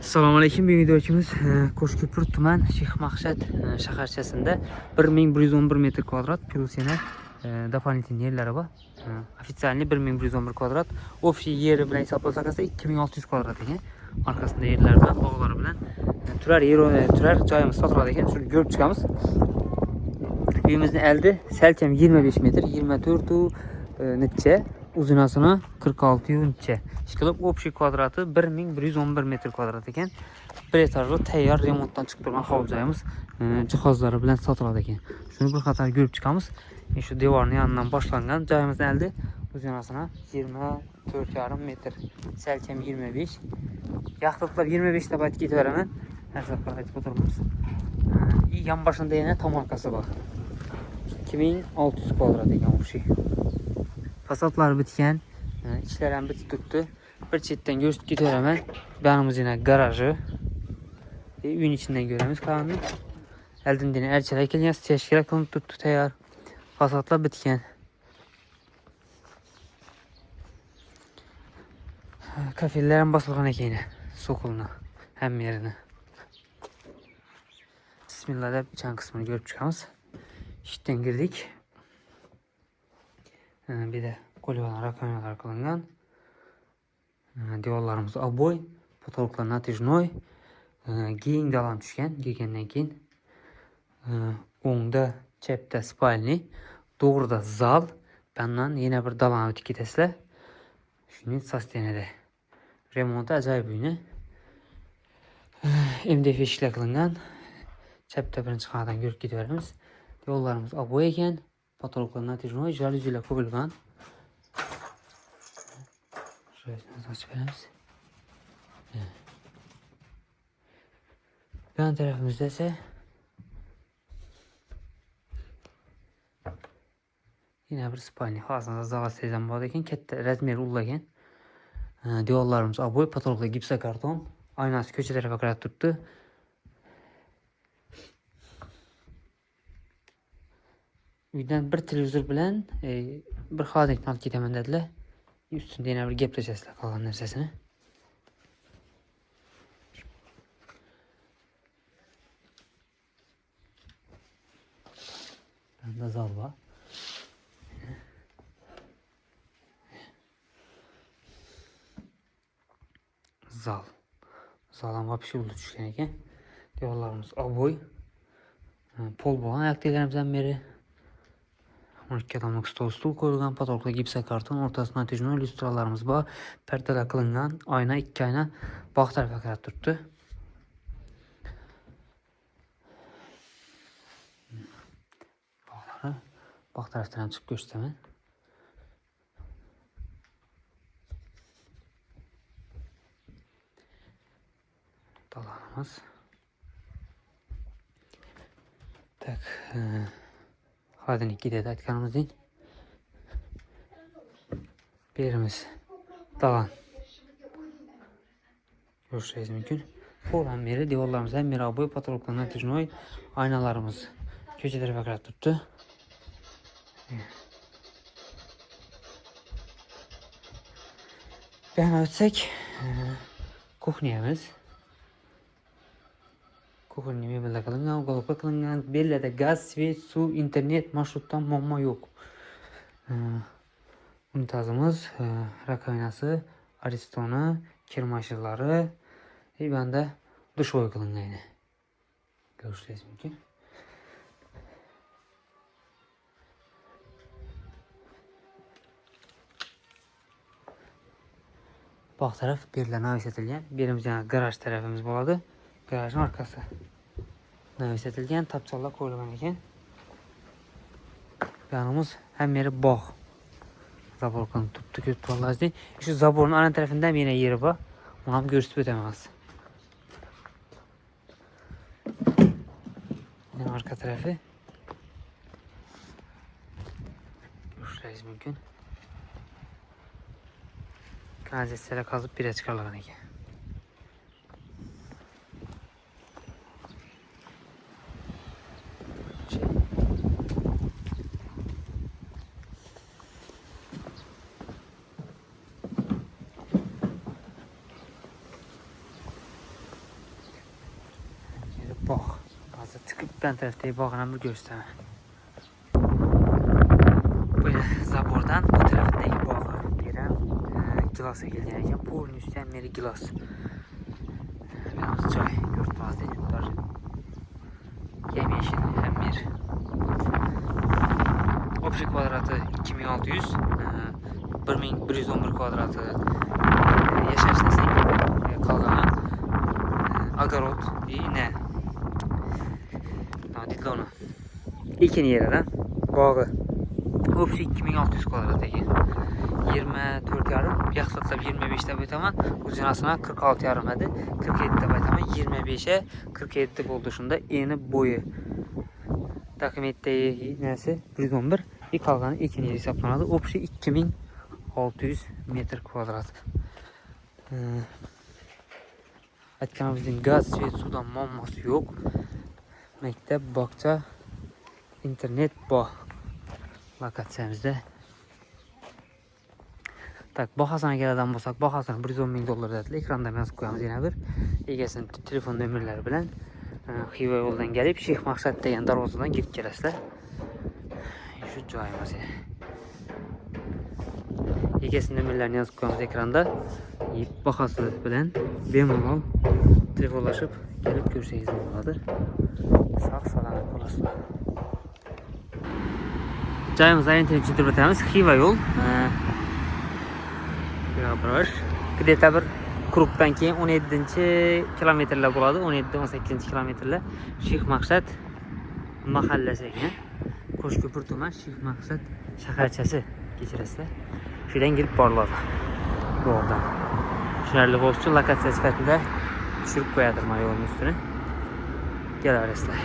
Assalomu alaykum. Bu videochimiz Qo'shko'pir tuman Shayx Maqsad shaharchasida 1111 metr kvadrat plus yana дополнительный yerlari bor. Официальный 1111 kvadrat. Общий yeri bilan hisoblasak 2600 kvadrat ekan. Orqasida yerlar bilan, bog'lari bilan turar joyimiz sotiladi ekan. Shuni ko'rib chiqamiz. Uyimizning oldi salkam 25 metr, 24 necha, uzunasini 46 necha. Ishqilib общий kvadrati 1111 metr kvadrat ekan. Bir etajli tayyor remontdan chiqib turgan hovli joyimiz jihozlari bilan sotiladi ekan. Shuni bir qator ko'rib chiqamiz. Shu devorning yonidan boshlangan joyimizning oldi uzunasini 24,5 metr, salkam 25. Yaxlitlar 25 deb aytib ketaveraman. Har safar aytib o'tiramiz. Yan başında yana tomorkası bor. 2600 kvadrat ekan o'xshi. Fasadlar bitgan, ichlar ham bitib turibdi. Bir chetdan ko'rsatib ketaveraman. Banimiz yana garaji. Uyning ichidan ko'ramiz qanday. Oldindan archalar kelgan, stechkalar qilinib turibdi tayyor. Fasadlar bitgan. Kafellar ham bosilgan ekan, so'qilni hamma yerini. Bismillah deb chan qismini ko'rib chiqamiz. Ishdan girdik. Bir de kolyonar rakamlar qilingan. Devorlarimiz oboy, потолоклар натяжной. Keng dalam tushgan, kelgandan keyin o'ngda, chapda spalni, to'g'rida zal, bundan yana bir dalam o'tib ketasizlar. Shuning sostenida. Remonti ajoyib uyni. MDF ishlar qilingan. Chapda birinchi qavatdan ko'rib ketaveramiz. Yo'llarimiz oboy ekan, потолоклар натяжной, jaluzilar qo'yilgan. Şurayı açıp veremiz. Yan tarafımızda ise yine bir spalni. Aslında zağa sezon var ekan, katta razmeri ulg'agan. Devorlarimiz oboy, потолоклар gipsokarton. Aynasi ko'cha tarafga qarab turibdi. Uydan bir televizor bilan bir xodimni olib ketaman dedilar. Üstünde yana bir gaplashasizlar qolgan narsasini. Bunda zal var. Zal. Zalan вообще oldu tushgan ekan. Devorlarimiz oboy. Pol bo'lgan aktiyalarimizdan beri. 12 adamlık stol koyulgan, потолокlar gipsokarton, ortasına natijli lyustralarımız bor. Perdeler qilingan, ayna, 2 ayna bog' tarafga qarab turibdi. Bog' tarafdan ham chiqib ko'rsataman. Dalanimiz. Tak, Hadi gidedi aytganimizdek. Birimiz dalan. Görüşürüz mümkün. Olan beri devorlarimiz ham miraboy, потолоклар натяжной, aynalarimiz ko'cha tarafga qarab turibdi. Bu yana o'tsak, kuxnyamiz. Kuxnya mebellar qilingan, uголовка qilingan, bellada gaz, svet, suv, internet, marshrutdan muammo yo'q. Unitazimiz, rakovinasi, aristoni, kirmashillari, bunda dushovoy qilingan. Ko'rishingiz mumkin. Bog' taraf bellar navis etilgan. Birimiz yana garaj tarafimiz bo'ladi. Garajning orqasi. Navis etilgan, tapchallar qo'yilgan ekan. Yanımız hem yeri bog'. Zabor qilib turibdi, ko'rib turibsizlar. Shu zaborning ana tarafida yana yeri bor. Uni ham ko'rsatib o'tamiz. Yana orqa tarafi. Ko'rishingiz mumkin. Kanalizatsiyalar qazib bir chiqarilgan ekan. bog'. Hozir chiqibdan tarafdagi bog'ni ham bir ko'rsataman. Bu zabordan bu tarafdagi bog'i ham gilosga kelgan ekan. Полностью ham meri gilos. Biraz joy ko'rib turibsiz. Yem-yeshil ham mer. Общий kvadrati 2600, 1111 kvadrati yashashdan qolgani огород и ne deydi uni ekin yeridan bog'i. Общий 2600 kvadrat ekan. 24,5 yaxshitlab 25 deb aytaman. O'zinasini 46,5 edi. 47 deb aytaman. 25'e 47 bo'ldi shunda. Eni bo'yi dokumentdagi narsa 111 и qolgani ekin yeri hisoblanadi. Общий 2600 metr kvadrat. Aytganimizning gaz, svet, suvdan muammosi yo'q. Maktab, bog'cha, internet bor lokatsiyamizda. Tak, bahasına keladigan bo'lsak, bahasini 110 ming dollar dedilar. Ekranda yozib qo'yamiz yana bir. Egasini telefon nomerlari bilan Xiva yo'ldan kelib, Sheyx Maqsad degan darvozadan kirib kelasizlar. Shu joyimiz. Egasini nomerlarini yozib qo'yamiz ekranda. Bahasi bilan bemalol telefonlashib kelib ko'rsangiz bo'ladi. Sog' salomat bo'lasizlar. Joyimizni tushuntirib o'tamiz. Xiva yo'l. Где-то bir krugdan keyin 17-kilometrlar bo'ladi. 17-18 kilometrlar Sheyx Maqsad mahallasi ekan. Qo'shko'pir tuman Sheyx Maqsad shaharchasi kechirasizlar. Shundan kirib boriladi. Yo'ldan. Tushunarli bo'lish uchun lokatsiya sifatida tushirib qo'yadirman yo'lning ustini. Kelaverasizlar.